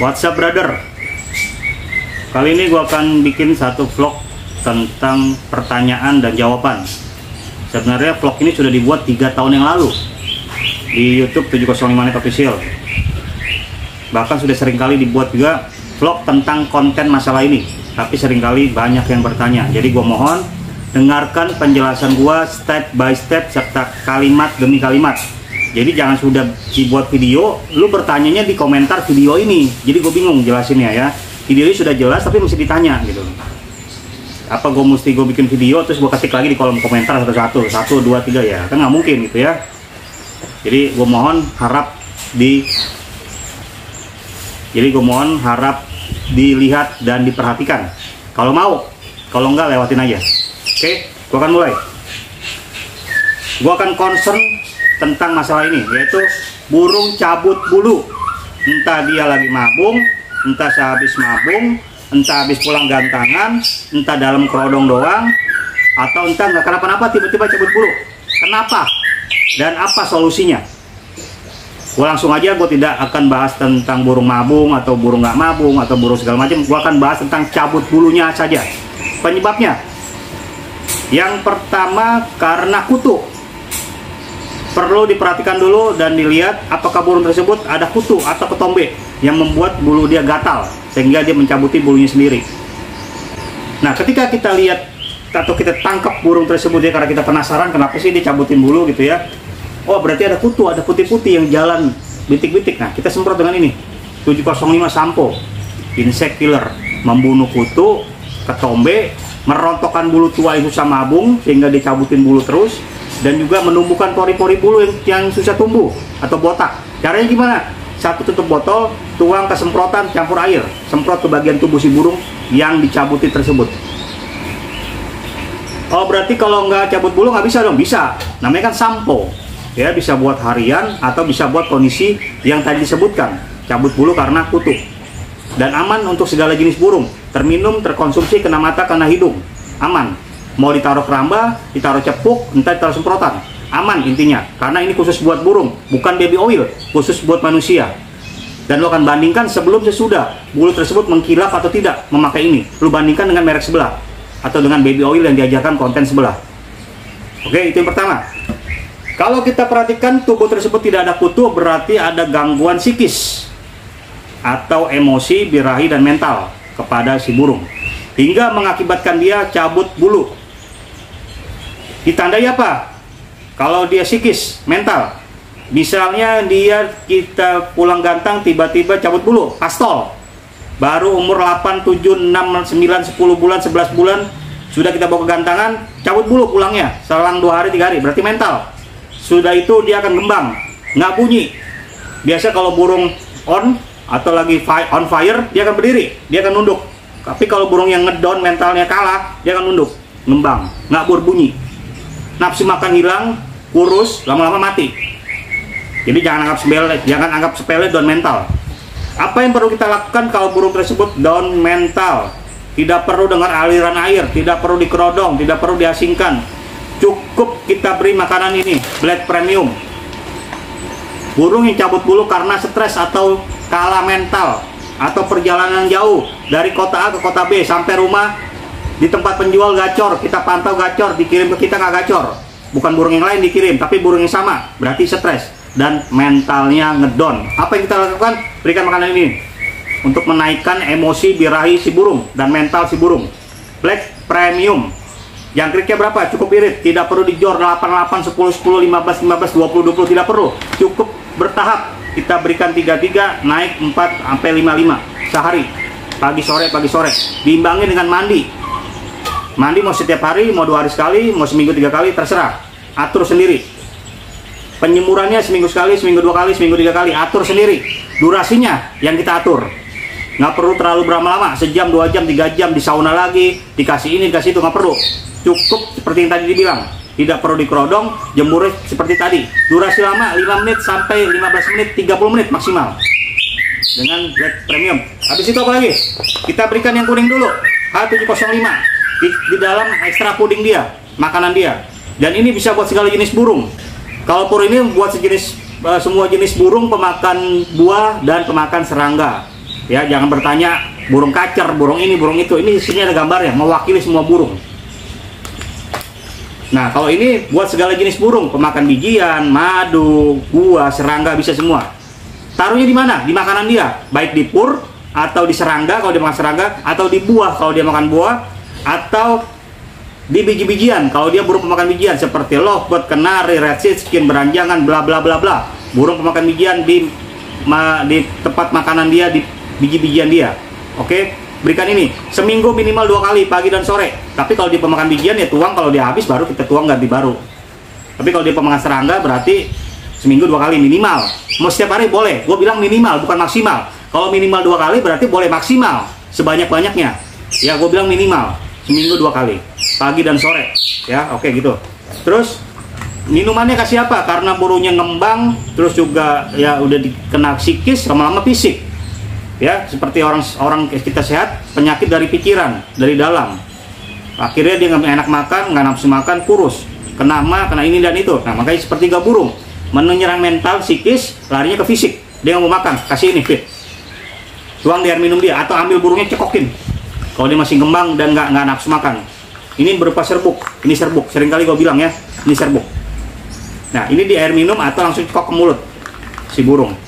What's up brother? Kali ini gue akan bikin satu vlog tentang pertanyaan dan jawaban. Sebenarnya vlog ini sudah dibuat 3 tahun yang lalu di YouTube 705 Net Official. Bahkan sudah sering kali dibuat juga vlog tentang konten masalah ini, tapi seringkali banyak yang bertanya. Jadi gue mohon dengarkan penjelasan gue step by step serta kalimat demi kalimat. Jadi jangan sudah dibuat video, lu bertanyanya di komentar video ini. Jadi gue bingung jelasinnya ya. Video ini sudah jelas tapi mesti ditanya gitu. Apa gue mesti bikin video terus gue ketik lagi di kolom komentar satu-satu, 1, 2, 3 ya? Kan nggak mungkin gitu ya. Jadi gue mohon harap dilihat dan diperhatikan. Kalau mau, kalau enggak lewatin aja. Oke, gue akan mulai. Gue akan concern tentang masalah ini, yaitu burung cabut bulu. Entah dia lagi mabung, entah sehabis mabung, entah habis pulang gantangan, entah dalam kerodong doang, atau entah nggak kenapa-napa tiba-tiba cabut bulu. Kenapa? Dan apa solusinya? Gue langsung aja, gue tidak akan bahas tentang burung mabung atau burung nggak mabung atau burung segala macam. Gue akan bahas tentang cabut bulunya saja. Penyebabnya, yang pertama karena kutu. Perlu diperhatikan dulu dan dilihat apakah burung tersebut ada kutu atau ketombe yang membuat bulu dia gatal sehingga dia mencabuti bulunya sendiri. Nah, ketika kita lihat atau kita tangkap burung tersebut ya, karena kita penasaran kenapa sih dia cabutin bulu gitu ya. Oh, berarti ada kutu, ada putih-putih yang jalan bintik-bintik. Nah, kita semprot dengan ini 705 sampo, insect killer, membunuh kutu, ketombe, merontokkan bulu tua yang susah mabung sehingga dia cabutin bulu terus, dan juga menumbuhkan pori-pori bulu yang susah tumbuh atau botak. Caranya gimana? Satu tutup botol, tuang ke semprotan, campur air, semprot ke bagian tubuh si burung yang dicabuti tersebut. Oh, berarti kalau nggak cabut bulu nggak bisa dong? Bisa, namanya kan sampo ya, bisa buat harian atau bisa buat kondisi yang tadi disebutkan, cabut bulu karena kutu. Dan aman untuk segala jenis burung, terminum, terkonsumsi, kena mata, kena hidung, aman. Mau ditaruh keramba, ditaruh cepuk, entah ditaruh semprotan, aman intinya. Karena ini khusus buat burung, bukan baby oil, khusus buat manusia. Dan lo akan bandingkan sebelum sesudah bulu tersebut mengkilap atau tidak memakai ini. Lo bandingkan dengan merek sebelah atau dengan baby oil yang diajarkan konten sebelah. Oke, itu yang pertama. Kalau kita perhatikan tubuh tersebut tidak ada kutu, berarti ada gangguan psikis atau emosi, birahi, dan mental kepada si burung, hingga mengakibatkan dia cabut bulu. Ditandai apa? Kalau dia psikis, mental, misalnya kita pulang gantang tiba-tiba cabut bulu, pastol, baru umur 8, 7, 6, 9, 10 bulan, 11 bulan sudah kita bawa ke gantangan, cabut bulu pulangnya selang 2 hari 3 hari, berarti mental. Sudah itu dia akan gembang, nggak bunyi. Biasa kalau burung on atau lagi on fire, dia akan berdiri, dia akan nunduk. Tapi kalau burung yang ngedon, mentalnya kalah, dia akan nunduk, ngembang, nggak berbunyi. Nafsu makan hilang, kurus, lama-lama mati. Jadi jangan anggap sepele down mental. Apa yang perlu kita lakukan kalau burung tersebut down mental? Tidak perlu dengar aliran air, tidak perlu dikerodong, tidak perlu diasingkan. Cukup kita beri makanan ini, Black Premium. Burung yang cabut bulu karena stres atau kalah mental, atau perjalanan jauh dari kota A ke kota B sampai rumah di tempat penjual gacor, kita pantau gacor, dikirim ke kita nggak gacor, bukan burung yang lain dikirim tapi burung yang sama, berarti stres dan mentalnya ngedon. Apa yang kita lakukan? Berikan makanan ini untuk menaikkan emosi, birahi si burung dan mental si burung. Black Premium. Jangkriknya berapa? Cukup irit, tidak perlu dijor 8, 10, 10, 15, 20, tidak perlu, cukup bertahap. Kita berikan 3 naik 4 sampai 5 sehari, pagi sore. Diimbangi dengan mandi. Mandi mau setiap hari, mau 2 hari sekali, mau seminggu 3 kali, terserah. Atur sendiri. Penyemurannya seminggu sekali, seminggu 2 kali, seminggu 3 kali, atur sendiri. Durasinya yang kita atur. Nggak perlu terlalu berlama-lama, sejam, 2 jam, 3 jam, di sauna lagi, dikasih ini, dikasih itu, nggak perlu. Cukup seperti yang tadi dibilang. Tidak perlu dikerodong, jemur seperti tadi. Durasi lama 5 menit sampai 15 menit, 30 menit maksimal. Dengan Black Premium. Habis itu apa lagi? Kita berikan yang kuning dulu, H705. Di dalam ekstra puding dia, makanan dia. Dan ini bisa buat segala jenis burung. Kalau pur ini buat semua jenis burung pemakan buah dan pemakan serangga. Ya, jangan bertanya burung kacer, burung ini, burung itu. Ini sini ada gambarnya, mewakili semua burung. Nah, kalau ini buat segala jenis burung, pemakan bijian, madu, buah, serangga, bisa semua. Taruhnya di mana? Di makanan dia, baik di pur atau di serangga kalau dia makan serangga, atau di buah kalau dia makan buah, atau di biji-bijian kalau dia burung pemakan bijian seperti lovebird, kenari, red siskin, beranjangan, bla bla bla bla. Burung pemakan bijian di tempat makanan dia, di biji-bijian dia. Oke, berikan ini seminggu minimal 2 kali, pagi dan sore. Tapi kalau dia pemakan bijian ya tuang, kalau dia habis baru kita tuang ganti baru. Tapi kalau dia pemakan serangga berarti seminggu 2 kali minimal. Mau setiap hari boleh, gue bilang minimal bukan maksimal. Kalau minimal 2 kali berarti boleh maksimal sebanyak-banyaknya. Ya, gue bilang minimal seminggu 2 kali, pagi dan sore. Ya, oke gitu. Terus minumannya kasih apa? Karena burungnya ngembang, terus juga ya udah dikena psikis, lama-lama fisik. Ya, seperti orang kita sehat, penyakit dari pikiran, dari dalam. Akhirnya dia nggak enak makan, nggak nafsu makan, kurus, kena ma, kena ini dan itu. Nah, makanya seperti burung, menyerang mental, psikis, larinya ke fisik. Dia nggak mau makan, kasih ini fit. Tuang di air minum dia, atau ambil burungnya cekokin. Kalau dia masih ngembang dan nggak nafsu makan. Ini berupa serbuk, ini serbuk. Seringkali gue bilang ya, ini serbuk. Nah, ini di air minum atau langsung cekok ke mulut si burung.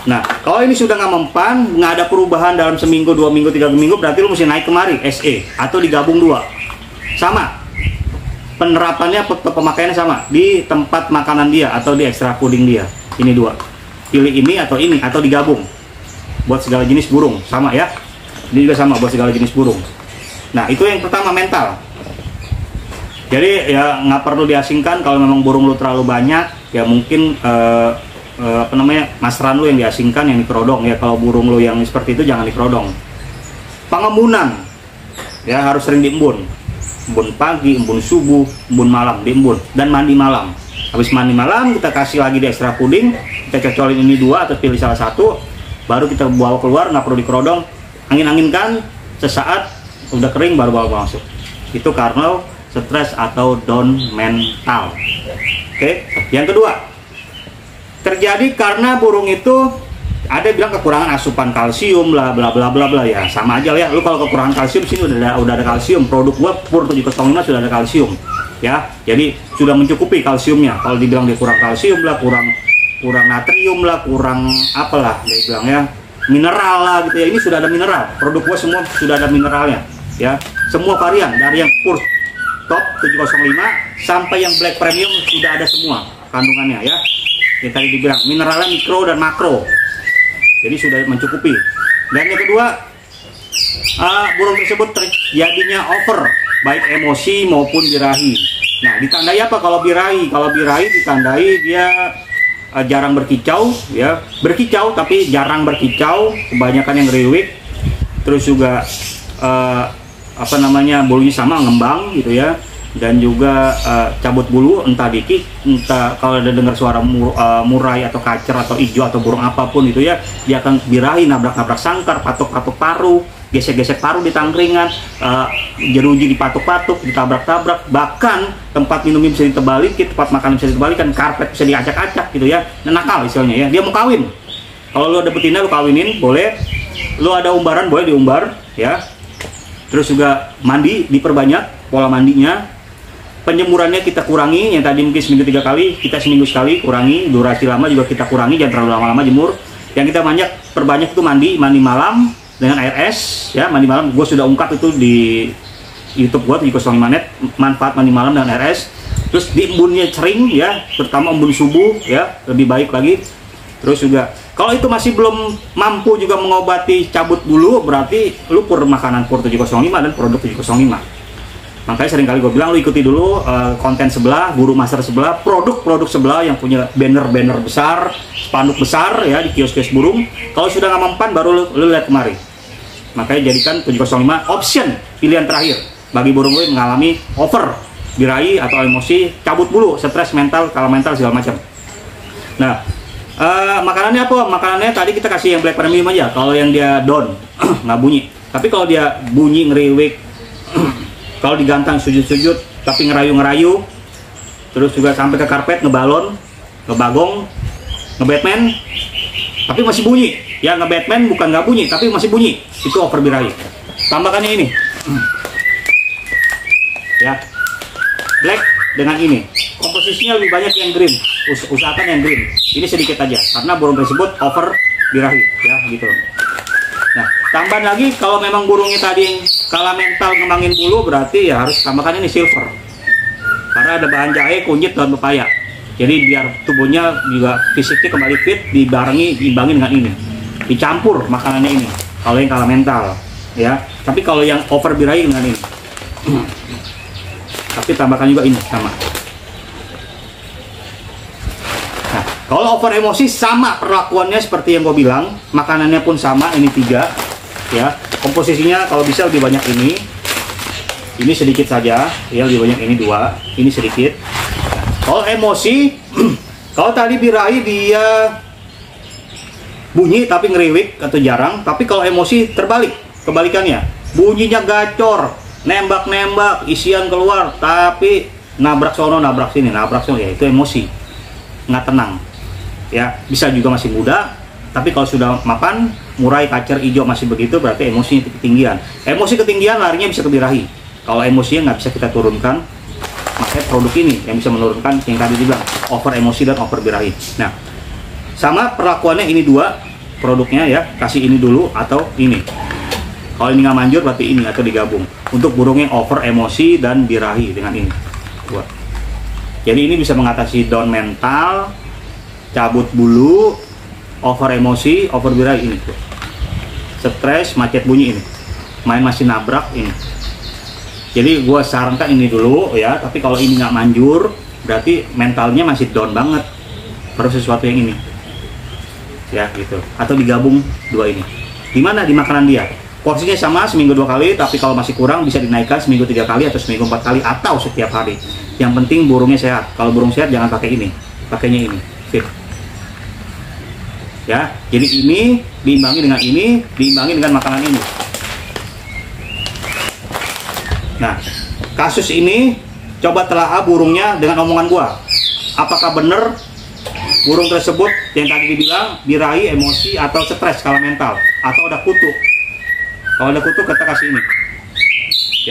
Nah, kalau ini sudah nggak mempan, nggak ada perubahan dalam seminggu, 2 minggu, 3 minggu, berarti lu mesti naik kemari SE atau digabung 2. Sama. Penerapannya, pemakaiannya sama di tempat makanan dia atau di ekstra puding dia. Ini 2. Pilih ini atau digabung. Buat segala jenis burung, sama ya. Ini juga sama buat segala jenis burung. Nah, itu yang pertama, mental. Jadi ya nggak perlu diasingkan. Kalau memang burung lu terlalu banyak, ya mungkin masteran lu yang diasingkan, yang dikerodong. Ya kalau burung lu yang seperti itu jangan dikerodong. Pengembunan ya harus sering diembun. Embun pagi, embun subuh, embun malam, diembun. Dan mandi malam. Habis mandi malam kita kasih lagi di ekstra puding. Kita cocolin ini 2 atau pilih salah satu. Baru kita bawa keluar, nggak perlu dikerodong. Angin-anginkan sesaat, udah kering baru bawa masuk. Itu karena stres atau down mental. Oke. Yang kedua, terjadi karena burung itu ada bilang kekurangan asupan kalsium lah, bla bla bla bla, ya sama aja ya. Lu kalau kekurangan kalsium sini udah ada kalsium. Produk gua Pur 705 sudah ada kalsium. Ya. Jadi sudah mencukupi kalsiumnya. Kalau dibilang dia kurang kalsium lah, kurang natrium lah, kurang apalah dia bilang ya, mineral lah gitu ya. Ini sudah ada mineral. Produk gua semua sudah ada mineralnya. Ya. Semua varian dari yang Pur Top 705 sampai yang Black Premium sudah ada semua kandungannya ya. Yang tadi dibilang mineralnya mikro dan makro, jadi sudah mencukupi. Dan yang kedua, burung tersebut terjadinya over, baik emosi maupun birahi. Nah, ditandai apa kalau birahi? Kalau birahi ditandai dia jarang berkicau, ya berkicau tapi jarang berkicau, kebanyakan yang riwik. Terus juga bulunya sama ngembang gitu ya. Dan juga cabut bulu, entah dikit, entah kalau ada dengar suara murai atau kacer atau ijo atau burung apapun itu ya, dia akan birahi, nabrak-nabrak sangkar, patuk-patuk paru, gesek-gesek paru di tangkringan, jeruji dipatuk-patuk, ditabrak-tabrak, bahkan tempat minumnya bisa ditebalikin, tempat makan bisa ditebalikan, karpet bisa diacak-acak gitu ya. Nakal istilahnya ya. Dia mau kawin. Kalau lu ada betina lu kawinin boleh, lu ada umbaran boleh diumbar ya. Terus juga mandi diperbanyak pola mandinya. Penjemurannya kita kurangi, yang tadi mungkin seminggu 3 kali, kita seminggu sekali kurangi. Durasi lama juga kita kurangi, jangan terlalu lama-lama jemur. Yang kita perbanyak itu mandi malam dengan air es ya. Mandi malam gue sudah ungkap itu di YouTube gue 705net, manfaat mandi malam dengan air es. Terus diembunnya sering ya, terutama embun subuh ya, lebih baik lagi. Terus juga kalau itu masih belum mampu juga mengobati cabut bulu, berarti lu Pur makanan Pur 705 dan produk 705. Makanya seringkali gue bilang lu ikuti dulu konten sebelah, guru master sebelah, produk-produk sebelah yang punya banner-banner besar, spanduk besar ya di kios-kios burung. Kalau sudah nggak mempan baru lu lihat kemari. Makanya jadikan 705 option pilihan terakhir bagi burung lu yang mengalami over, birahi atau emosi, cabut bulu, stres mental, kalau mental segala macam. Nah, makanannya apa? Makanannya tadi kita kasih yang Black Premium aja. Kalau yang dia down nggak bunyi. Tapi kalau dia bunyi ngeriwik, kalau digantang sujud-sujud tapi ngerayu-ngerayu, terus juga sampai ke karpet ngebalon, ngebagong, ngebatman, tapi masih bunyi, Ya nge-Batman bukan nggak bunyi, tapi masih bunyi. Itu over birahi. Tambahkannya ini. Ya. Black dengan ini. Komposisinya lebih banyak yang green. Usahakan yang green. Ini sedikit aja karena burung tersebut over birahi, ya gitu. Nah, tambahan lagi kalau memang burungnya tadi yang kalah mental ngembangin bulu, berarti ya harus tambahkan ini silver. Karena ada bahan jahe, kunyit, dan pepaya. Jadi biar tubuhnya juga fisiknya kembali fit, diimbangin dengan ini. Dicampur makanannya ini. Kalau yang kalah mental, ya. Tapi kalau yang over birahi dengan ini. Tapi tambahkan juga ini sama. Nah, kalau over emosi sama perlakuannya seperti yang gue bilang, makanannya pun sama. Ini 3, ya. Komposisinya kalau bisa lebih banyak ini. Ini sedikit saja, ya lebih banyak ini 2. Ini sedikit. Kalau emosi, kalau tadi birahi dia bunyi tapi ngeriwik atau jarang, tapi kalau emosi terbalik, kebalikannya, bunyinya gacor, nembak-nembak, isian keluar, tapi nabrak sono, nabrak sini, ya itu emosi, nggak tenang. Ya bisa juga masih muda, tapi kalau sudah mapan, murai, kacer, hijau masih begitu, berarti emosinya ketinggian. Emosi ketinggian larinya bisa ke birahi. Kalau emosinya nggak bisa kita turunkan, makanya produk ini yang bisa menurunkan yang tadi dibilang over emosi dan over birahi. Nah, sama perlakuannya ini 2 produknya ya, kasih ini dulu atau ini. Kalau ini nggak manjur berarti ini atau digabung. Untuk burung yang over emosi dan birahi dengan ini. Jadi ini bisa mengatasi down mental, cabut bulu, over emosi, over birahi ini. Stres, macet bunyi ini. Main masih nabrak ini. Jadi gue sarankan ini dulu ya, tapi kalau ini nggak manjur, berarti mentalnya masih down banget. Baru sesuatu yang ini, ya gitu. Atau digabung 2 ini. Gimana di makanan dia? Porsinya sama seminggu 2 kali, tapi kalau masih kurang bisa dinaikkan seminggu 3 kali atau seminggu 4 kali atau setiap hari. Yang penting burungnya sehat. Kalau burung sehat jangan pakai ini, pakainya ini, fit. Ya, jadi ini diimbangi dengan ini, diimbangi dengan makanan ini. Nah, kasus ini coba telaah burungnya dengan omongan gua. Apakah benar burung tersebut yang tadi dibilang birahi, emosi, atau stres kalau mental, atau ada kutu? Kalau ada kutu kita kasih ini.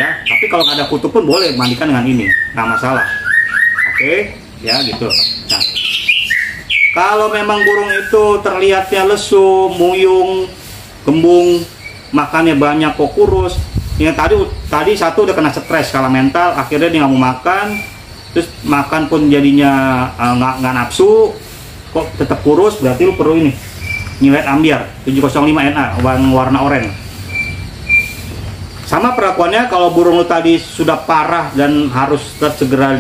Ya, tapi kalau nggak ada kutu pun boleh mandikan dengan ini, nggak masalah. Oke, ya gitu. Nah, kalau memang burung itu terlihatnya lesu, muyung, gembung, makannya banyak kok kurus. Yang tadi satu udah kena stres skala mental, akhirnya dia nggak mau makan, terus makan pun jadinya nggak nafsu, kok tetap kurus, berarti lu perlu ini Nyilet Ambiar 705 NA warna oranye. Sama perlakuannya kalau burung lu tadi sudah parah dan harus segera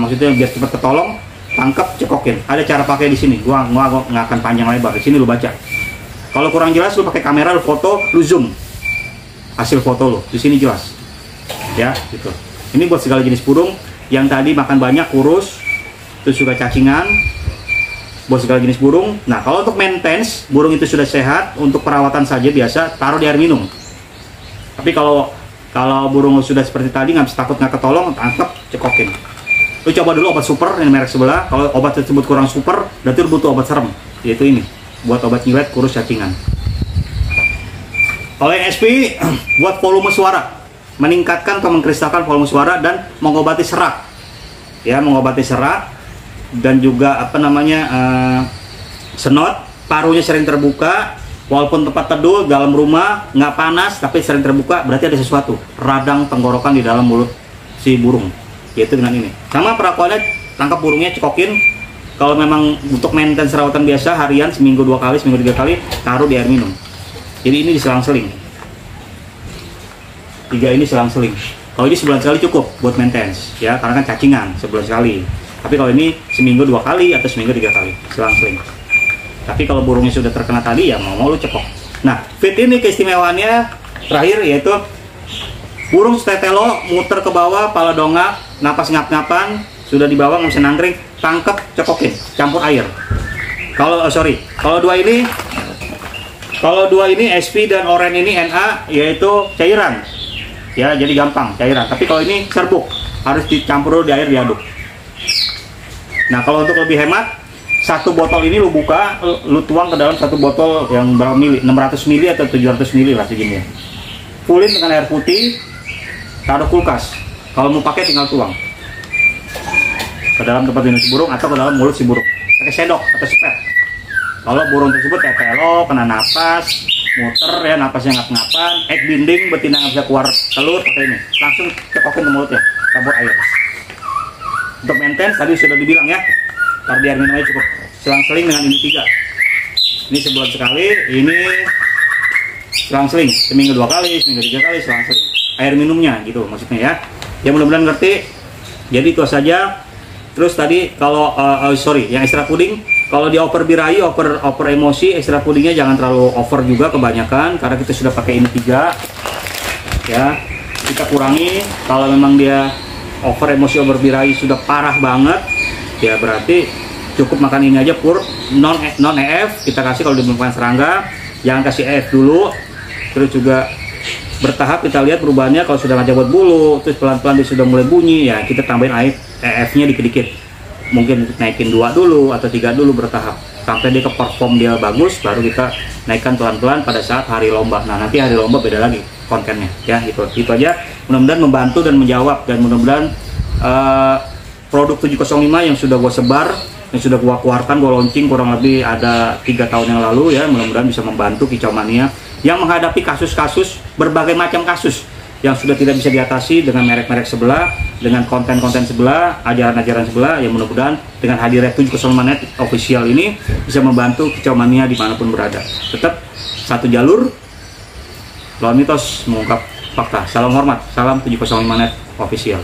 maksudnya biar cepat ketolong, tangkap, cekokin. Ada cara pakai di sini. Gua nggak akan panjang lebar. Di sini lu baca. Kalau kurang jelas lu pakai kamera, lu foto, lu zoom. Hasil foto lo di sini jelas, ya gitu. Ini buat segala jenis burung yang tadi makan banyak kurus, terus juga cacingan, buat segala jenis burung. Nah kalau untuk maintenance burung itu sudah sehat, untuk perawatan saja biasa taruh di air minum. Tapi kalau burung sudah seperti tadi nggak bisa, takut nggak ketolong, tangkap, cekokin. Lu coba dulu obat super yang merek sebelah. Kalau obat tersebut kurang super, berarti lu butuh obat serem, yaitu ini buat obat nyilet kurus cacingan. Kalau yang SP buat volume suara, meningkatkan atau mengkristalkan volume suara dan mengobati serak, ya mengobati serak dan juga senot, parunya sering terbuka, walaupun tempat teduh dalam rumah nggak panas tapi sering terbuka, berarti ada sesuatu, radang tenggorokan di dalam mulut si burung, yaitu dengan ini. Sama perakuannya, tangkap burungnya, cekokin. Kalau memang untuk maintenance rawatan biasa harian seminggu 2 kali, seminggu 3 kali, taruh di air minum. Jadi ini diselang-seling. 3 ini selang-seling. Kalau ini sebulan sekali cukup buat maintenance, ya karena kan cacingan sebulan sekali. Tapi kalau ini seminggu 2 kali atau seminggu 3 kali selang-seling. Tapi kalau burungnya sudah terkena tadi ya mau lu cekok. Nah, fit ini keistimewaannya terakhir yaitu burung stetelo muter ke bawah, pala dongak, napas ngap-ngapan, sudah di bawah nggak bisa nangkring, tangkep, cekokin, campur air. Kalau dua ini SP dan oranye ini NA, yaitu cairan. Ya, jadi gampang cairan. Tapi kalau ini serbuk, harus dicampur dulu di air, diaduk. Nah, kalau untuk lebih hemat, satu botol ini lu buka, lu tuang ke dalam satu botol yang berapa mili, 600 mili atau 700 mili lah segini ya. Fullin dengan air putih, taruh kulkas. Kalau mau pakai tinggal tuang ke dalam tempat minum si burung atau ke dalam mulut si burung. Pakai sendok atau spet. Kalau burung tersebut tepelo, kena napas, muter ya, napasnya ngap-ngapan, egg binding, betina nggak bisa keluar telur, pakai ini. Langsung cekokin ke mulutnya, tabur air. Untuk maintenance tadi sudah dibilang ya, ntar di air minumnya cukup selang-seling dengan ini 3. Ini sebulan sekali, ini selang-seling, seminggu 2 kali, seminggu 3 kali, selang-seling. Air minumnya gitu maksudnya ya. Ya mudah-mudahan ngerti. Jadi itu saja. Terus tadi kalau yang extra puding, kalau dia over birahi, over emosi, extra pudingnya jangan terlalu over juga kebanyakan karena kita sudah pakai ini 3. Ya, kita kurangi. Kalau memang dia over emosi, over birahi sudah parah banget, ya berarti cukup makan ini aja pur non EF. Kita kasih kalau ditemukan serangga, jangan kasih EF dulu. Terus juga bertahap kita lihat perubahannya. Kalau sudah ngajak buat bulu, terus pelan-pelan dia sudah mulai bunyi, ya kita tambahin EF-nya dikit-dikit. Mungkin naikin 2 dulu atau 3 dulu bertahap sampai dia ke perform dia bagus, baru kita naikkan pelan-pelan pada saat hari lomba. Nah nanti hari lomba beda lagi kontennya ya. Itu aja, mudah-mudahan membantu dan menjawab, dan mudah-mudahan produk 705 yang sudah gua sebar, yang sudah gua keluarkan, gua launching kurang lebih ada 3 tahun yang lalu ya, mudah-mudahan bisa membantu kicau mania yang menghadapi kasus-kasus, berbagai macam kasus yang sudah tidak bisa diatasi dengan merek-merek sebelah, dengan konten-konten sebelah, ajaran-ajaran sebelah. Ya mudah-mudahan dengan hadirnya 705net official ini bisa membantu kicau mania dimanapun berada. Tetap satu jalur, lawan mitos, mengungkap fakta. Salam hormat, salam 705net official.